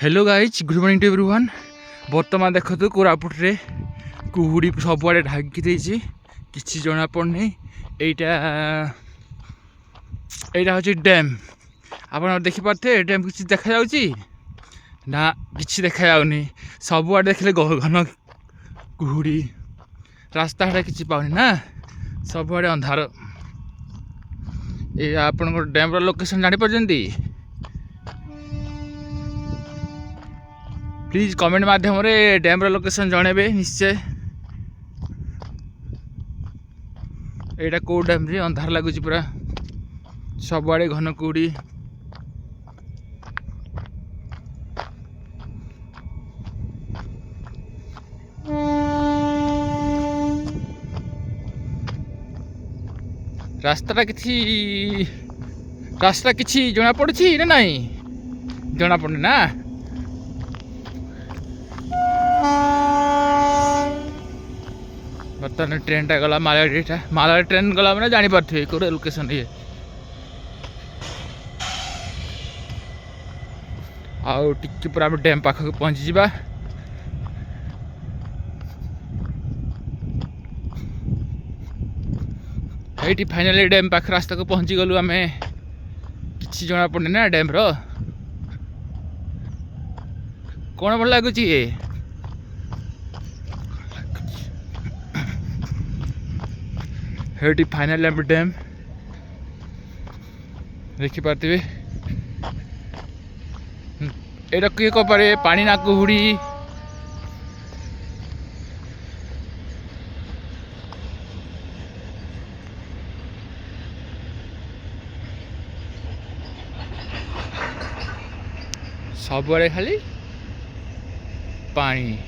Hello guys good morning to everyone. बर्तमान देखो कोरापुट रे कुहुड़ी सबुआड़े ढाकी देछि किछि जना पड़नी। एटा हूँ डैम। आप देखी पारे डैम किसी देखा जाउची ना किछि देखा जाउनी। सबुआड़े देखले घन कुहुड़ी रास्ता हाटा किछि पाउनी ना सबुआड़े अंधार। ये आपन डैम रो लोकेशन जानि परजंती प्लीज कमेंट माध्यम रे डैम रो लोकेशन जणेबे निश्चय। एटा को डैम रे अंधार लगुच पूरा सबुआड़े घन कुहुड़ी। रास्ता किछि जना पड़छि ना नहीं जना पड़नी ना। बर्तमान ट्रेन टा गला मालगाड़ी ट्रेन गला मैंने जानी पारे कौन लोकेशन ये आउ टिके पूरा डैम पाखक पहुँची जावा। ये फाइनाली डैम पाख रास्ता को पहुँची गलु आम कि जना पड़नी ना डैम रो कौन भल लगुच ये फाइनाली आम डैम देखी पारे। ये किए कपारे पानी ना कुहुड़ी सबुआड़े खाली पानी।